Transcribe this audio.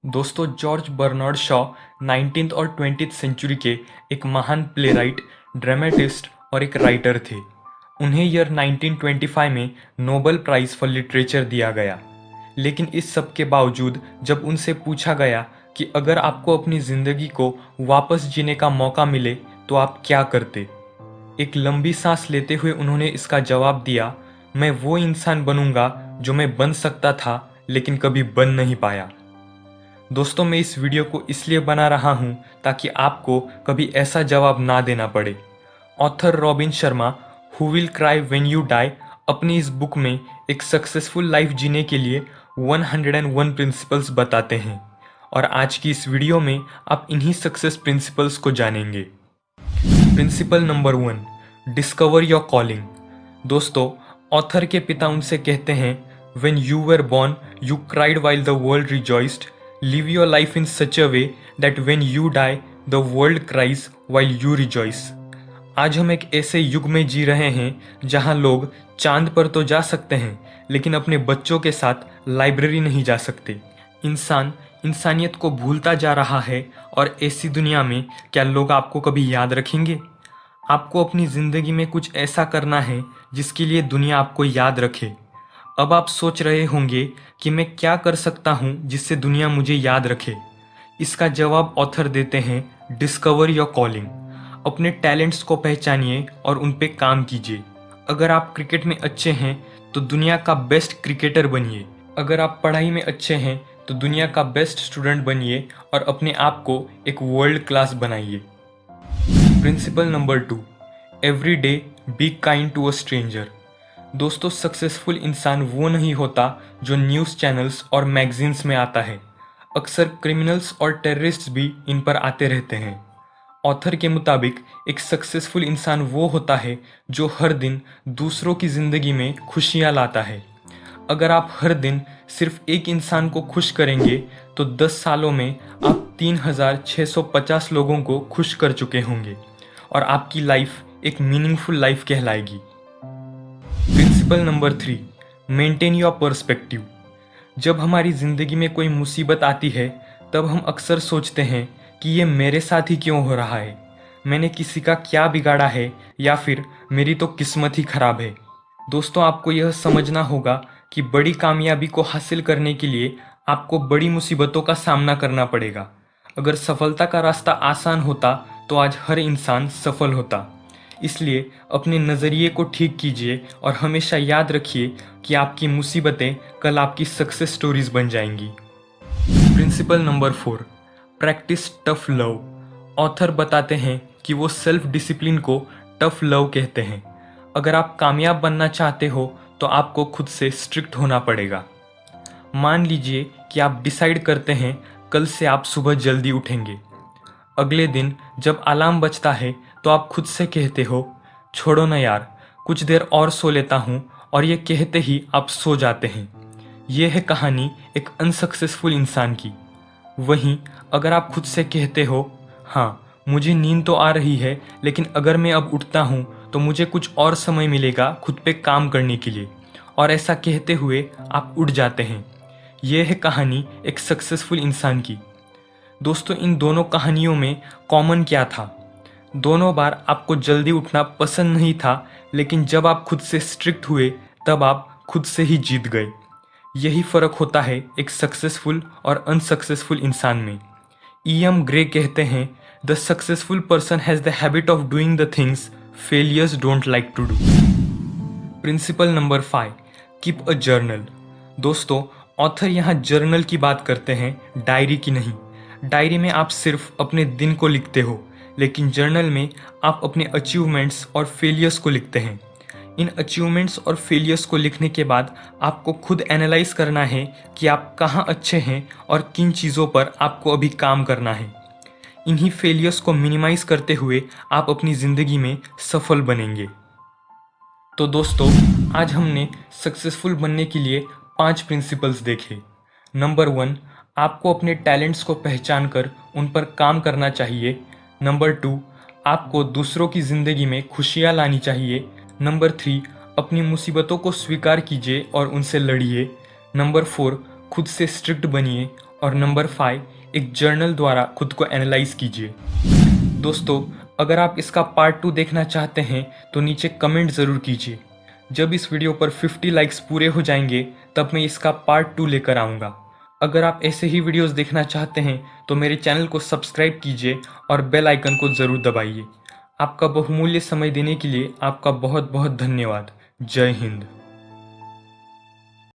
दोस्तों, George Bernard Shaw 19th और 20th century के एक महान प्लेराइट, ड्रामेटिस्ट और एक राइटर थे। उन्हें ईयर 1925 में नोबेल प्राइज़ फॉर लिटरेचर दिया गया। लेकिन इस सब के बावजूद जब उनसे पूछा गया कि अगर आपको अपनी ज़िंदगी को वापस जीने का मौका मिले तो आप क्या करते, एक लंबी सांस लेते हुए उन्होंने इसका जवाब दिया, मैं वो इंसान बनूंगा जो मैं बन सकता था लेकिन कभी बन नहीं पाया। दोस्तों, मैं इस वीडियो को इसलिए बना रहा हूँ ताकि आपको कभी ऐसा जवाब ना देना पड़े। Author Robin Sharma, who will cry when you die, अपनी इस बुक में एक सक्सेसफुल लाइफ जीने के लिए 101 प्रिंसिपल्स बताते हैं और आज की इस वीडियो में आप इन्हीं सक्सेस प्रिंसिपल्स को जानेंगे। Principle number 1, discover your calling. दोस्तों, ऑथर के पिता उनसे कहते हैं, when you were born you cried while the world rejoiced, live your life in such a way that when you die the world cries while you rejoice. आज हम एक ऐसे युग में जी रहे हैं जहां लोग चांद पर तो जा सकते हैं लेकिन अपने बच्चों के साथ लाइब्रेरी नहीं जा सकते। इंसान इंसानियत को भूलता जा रहा है और ऐसी दुनिया में क्या लोग आपको कभी याद रखेंगे? आपको अपनी ज़िंदगी में कुछ ऐसा करना है जिसके लिए दुनिया आपको याद रखे। अब आप सोच रहे होंगे कि मैं क्या कर सकता हूँ जिससे दुनिया मुझे याद रखे। इसका जवाब ऑथर देते हैं, डिस्कवर योर कॉलिंग। अपने टैलेंट्स को पहचानिए और उन पे काम कीजिए। अगर आप क्रिकेट में अच्छे हैं तो दुनिया का बेस्ट क्रिकेटर बनिए। अगर आप पढ़ाई में अच्छे हैं तो दुनिया का बेस्ट स्टूडेंट बनिए और अपने आप को एक वर्ल्ड क्लास बनाइए। Principle number 2, every day be kind to a stranger. दोस्तों, सक्सेसफुल इंसान वो नहीं होता जो न्यूज़ चैनल्स और मैगजीन्स में आता है। अक्सर क्रिमिनल्स और टेररिस्ट्स भी इन पर आते रहते हैं। ऑथर के मुताबिक एक सक्सेसफुल इंसान वो होता है जो हर दिन दूसरों की ज़िंदगी में खुशियाँ लाता है। अगर आप हर दिन सिर्फ एक इंसान को खुश करेंगे तो 10 सालों में आप 3650 लोगों को खुश कर चुके होंगे और आपकी लाइफ एक मीनिंगफुल लाइफ कहलाएगी। Principle number 3, maintain your perspective. जब हमारी ज़िंदगी में कोई मुसीबत आती है तब हम अक्सर सोचते हैं कि ये मेरे साथ ही क्यों हो रहा है, मैंने किसी का क्या बिगाड़ा है या फिर मेरी तो किस्मत ही खराब है। दोस्तों, आपको यह समझना होगा कि बड़ी कामयाबी को हासिल करने के लिए आपको बड़ी मुसीबतों का सामना करना पड़ेगा। अगर सफलता का रास्ता आसान होता तो आज हर इंसान सफल होता। इसलिए अपने नज़रिए को ठीक कीजिए और हमेशा याद रखिए कि आपकी मुसीबतें कल आपकी सक्सेस स्टोरीज बन जाएंगी। Principle number 4, practice tough love. Author बताते हैं कि वो सेल्फ डिसिप्लिन को टफ लव कहते हैं। अगर आप कामयाब बनना चाहते हो तो आपको खुद से स्ट्रिक्ट होना पड़ेगा। मान लीजिए कि आप डिसाइड करते हैं कल से आप सुबह जल्दी उठेंगे। अगले दिन जब अलार्म बजता है तो आप खुद से कहते हो, छोड़ो ना यार, कुछ देर और सो लेता हूँ, और ये कहते ही आप सो जाते हैं। ये है कहानी एक अनसक्सेसफुल इंसान की। वहीं अगर आप खुद से कहते हो, हाँ मुझे नींद तो आ रही है लेकिन अगर मैं अब उठता हूँ तो मुझे कुछ और समय मिलेगा खुद पे काम करने के लिए, और ऐसा कहते हुए आप उठ जाते हैं। यह है कहानी एक सक्सेसफुल इंसान की। दोस्तों, इन दोनों कहानियों में कॉमन क्या था? दोनों बार आपको जल्दी उठना पसंद नहीं था, लेकिन जब आप खुद से स्ट्रिक्ट हुए तब आप खुद से ही जीत गए। यही फ़र्क होता है एक सक्सेसफुल और अनसक्सेसफुल इंसान में। E.M. ग्रे कहते हैं, the successful person has the habit of doing the things failures don't like to do. Principle number 5, keep a journal. दोस्तों, ऑथर यहाँ जर्नल की बात करते हैं, डायरी की नहीं। डायरी में आप सिर्फ अपने दिन को लिखते हो, लेकिन जर्नल में आप अपने अचीवमेंट्स और फेलियर्स को लिखते हैं। इन अचीवमेंट्स और फेलियर्स को लिखने के बाद आपको खुद एनालाइज करना है कि आप कहाँ अच्छे हैं और किन चीज़ों पर आपको अभी काम करना है। इन्हीं फेलियर्स को मिनिमाइज करते हुए आप अपनी ज़िंदगी में सफल बनेंगे। तो दोस्तों, आज हमने सक्सेसफुल बनने के लिए 5 प्रिंसिपल्स देखे। नंबर 1, आपको अपने टैलेंट्स को पहचान कर उन पर काम करना चाहिए। नंबर 2, आपको दूसरों की ज़िंदगी में खुशियाँ लानी चाहिए। नंबर 3, अपनी मुसीबतों को स्वीकार कीजिए और उनसे लड़िए। नंबर 4, खुद से स्ट्रिक्ट बनिए। और नंबर 5, एक जर्नल द्वारा खुद को एनालाइज कीजिए। दोस्तों, अगर आप इसका पार्ट 2 देखना चाहते हैं तो नीचे कमेंट ज़रूर कीजिए। जब इस वीडियो पर 50 लाइक्स पूरे हो जाएंगे तब मैं इसका पार्ट 2 लेकर आऊँगा। अगर आप ऐसे ही वीडियोस देखना चाहते हैं तो मेरे चैनल को सब्सक्राइब कीजिए और बेल आइकन को ज़रूर दबाइए। आपका बहुमूल्य समय देने के लिए आपका बहुत बहुत धन्यवाद। जय हिंद।